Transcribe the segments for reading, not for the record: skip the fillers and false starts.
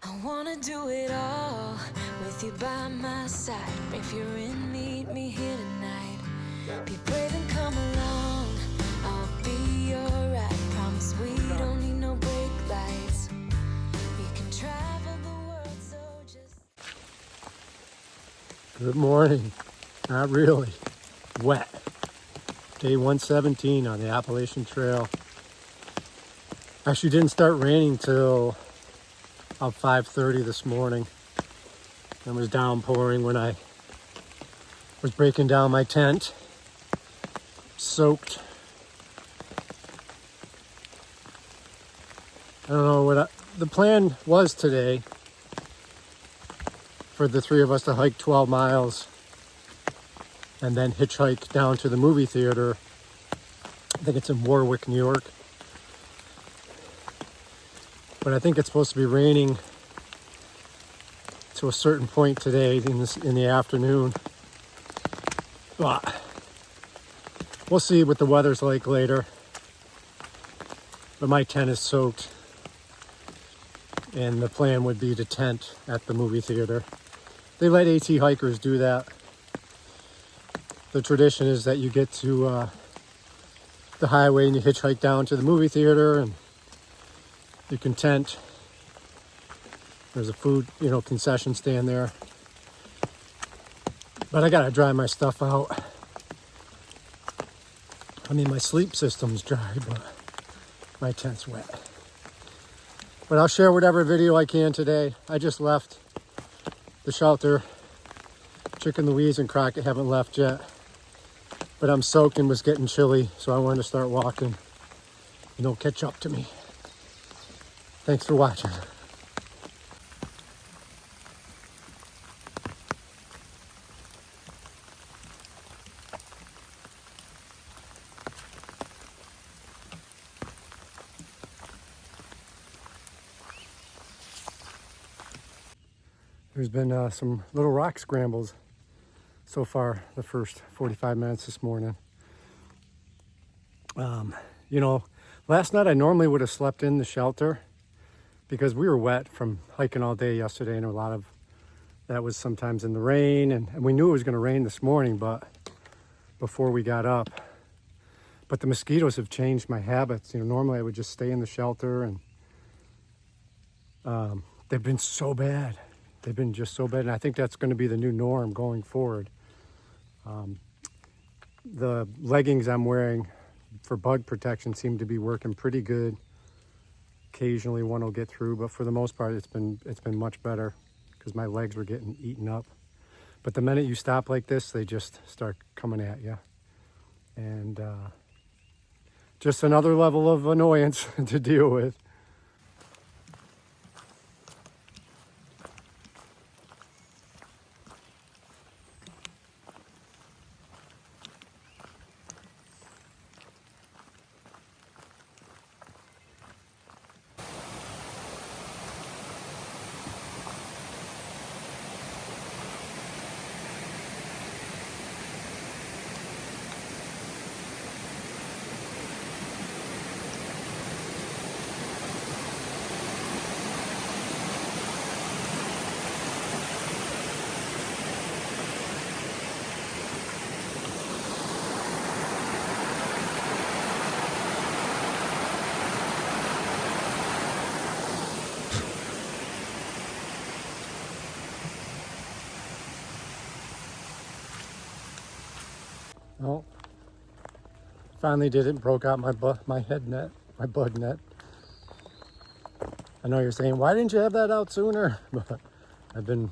I wanna do it all with you by my side. If you're in, meet me here tonight. Be brave and come along, I'll be your ride. Promise we don't need no brake lights. We can travel the world, so just... Good morning. Not really. Wet. Day 117 on the Appalachian Trail. Actually didn't start raining till about 5:30 this morning. It was downpouring when I was breaking down my tent. Soaked. I don't know what the plan was today for the three of us to hike 12 miles and then hitchhike down to the movie theater. I think it's in Warwick, New York. But I think it's supposed to be raining to a certain point today in the afternoon. But we'll see what the weather's like later. But my tent is soaked. And the plan would be to tent at the movie theater. They let AT hikers do that. The tradition is that you get to the highway and you hitchhike down to the movie theater and you can tent. There's a food, concession stand there. But I gotta dry my stuff out. I mean, my sleep system's dry, but my tent's wet. But I'll share whatever video I can today. I just left the shelter. Chicken Louise and Crockett haven't left yet. But I'm soaked and was getting chilly, so I wanted to start walking. And they'll catch up to me. Thanks for watching. There's been some little rock scrambles so far the first 45 minutes this morning. Last night I normally would have slept in the shelter because we were wet from hiking all day yesterday, and a lot of that was sometimes in the rain, and we knew it was going to rain this morning, but before we got up. But the mosquitoes have changed my habits. Normally I would just stay in the shelter, and they've been so bad. They've been just so bad, and I think that's going to be the new norm going forward. The leggings I'm wearing for bug protection seem to be working pretty good. Occasionally one will get through, but for the most part it's been much better because my legs were getting eaten up. But the minute you stop like this, they just start coming at you. And just another level of annoyance to deal with. Well, finally did it. Broke out my head net, my bug net. I know you're saying, why didn't you have that out sooner? But I've been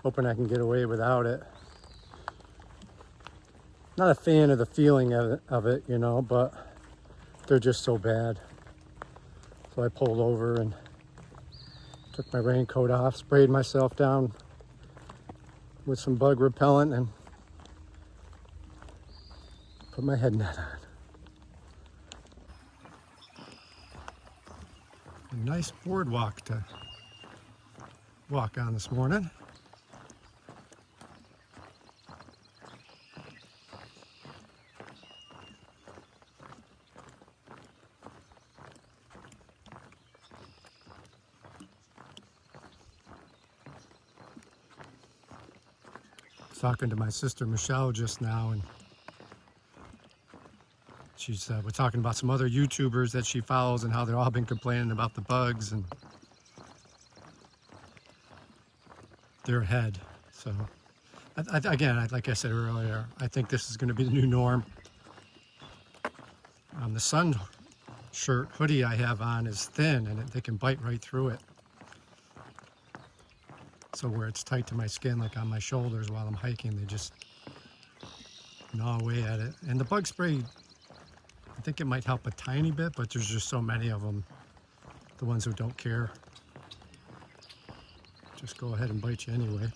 hoping I can get away without it. Not a fan of the feeling of it, but they're just so bad. So I pulled over and took my raincoat off, sprayed myself down with some bug repellent, and put my head net on. A nice boardwalk to walk on this morning. was talking to my sister Michelle just now, and we're talking about some other YouTubers that she follows and how they've all been complaining about the bugs, and they're ahead. So again, like I said earlier, I think this is going to be the new norm. The sun shirt hoodie I have on is thin, and they can bite right through it. So where it's tight to my skin, like on my shoulders while I'm hiking, they just gnaw away at it. And the bug spray, I think it might help a tiny bit, but there's just so many of them. The ones who don't care just go ahead and bite you anyway.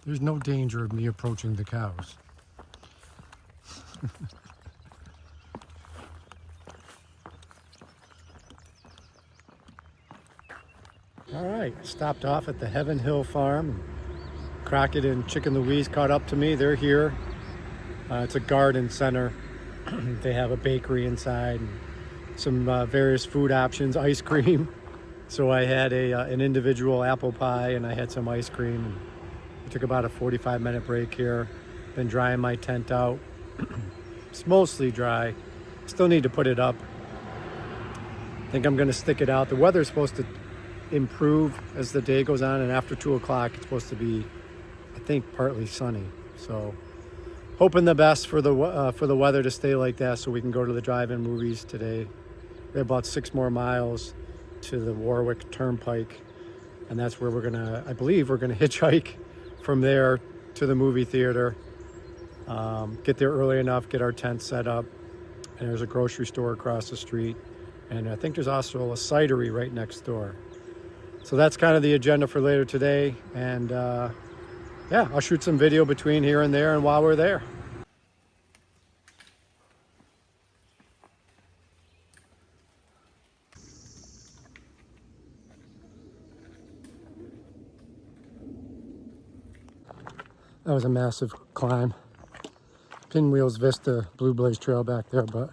There's no danger of me approaching the cows. All right, stopped off at the Heaven Hill Farm. Crockett and Chicken Louise caught up to me. They're here. It's a garden center. They have a bakery inside and some various food options, ice cream. So I had an individual apple pie and I had some ice cream. We took about a 45-minute break here. Been drying my tent out. It's mostly dry. Still need to put it up. I think I'm going to stick it out. The weather's supposed to improve as the day goes on, and after 2 o'clock it's supposed to be, I think, partly sunny. So hoping the best for the weather to stay like that so we can go to the drive-in movies today. We have about 6 more miles to the Warwick Turnpike, and that's where I believe we're gonna hitchhike from there to the movie theater. Get there early enough, get our tent set up, and there's a grocery store across the street, and I think there's also a cidery right next door. So that's kind of the agenda for later today, and yeah, I'll shoot some video between here and there and while we're there. That was a massive climb. Pinwheels Vista, Blue Blaze Trail back there, but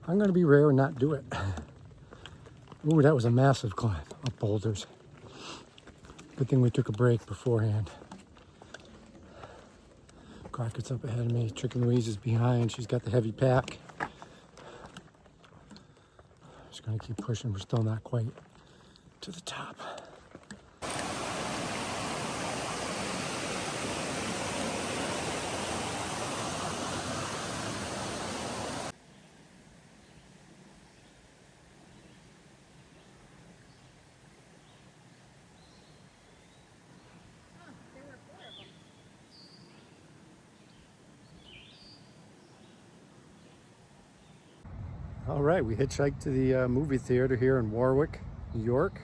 I'm gonna be rare and not do it. Ooh, that was a massive climb up boulders. Good thing we took a break beforehand. Crockett's up ahead of me. Chicken Louise is behind. She's got the heavy pack. just gonna keep pushing. We're still not quite to the top. All right, we hitchhiked to the movie theater here in Warwick, New York.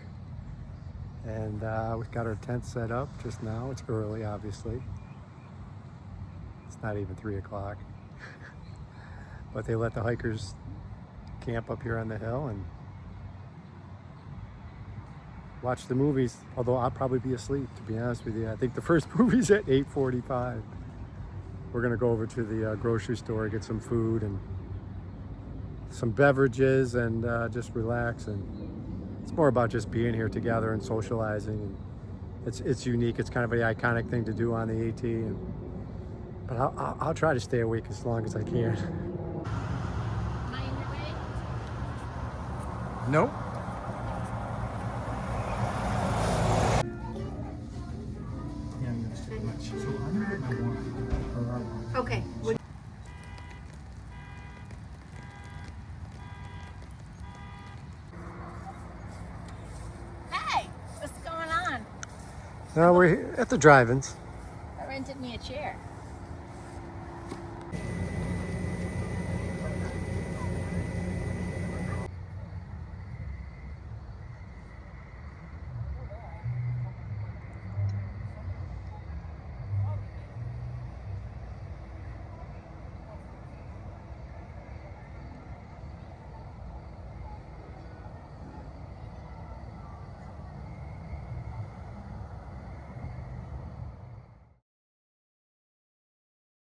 And we've got our tent set up just now. It's early, obviously. It's not even 3 o'clock. But they let the hikers camp up here on the hill and watch the movies. Although I'll probably be asleep, to be honest with you. I think the first movie's at 8:45. We're gonna go over to the grocery store, get some food and some beverages and just relax. And it's more about just being here together and socializing. And it's unique. It's kind of an iconic thing to do on the AT. But I'll try to stay awake as long as I can. Am I in your way? Nope. Yeah, I'm gonna stay much. So I'm gonna get my one for our one. Okay. Hey, what's going on? No, we're at the drive-ins. I rented me a chair.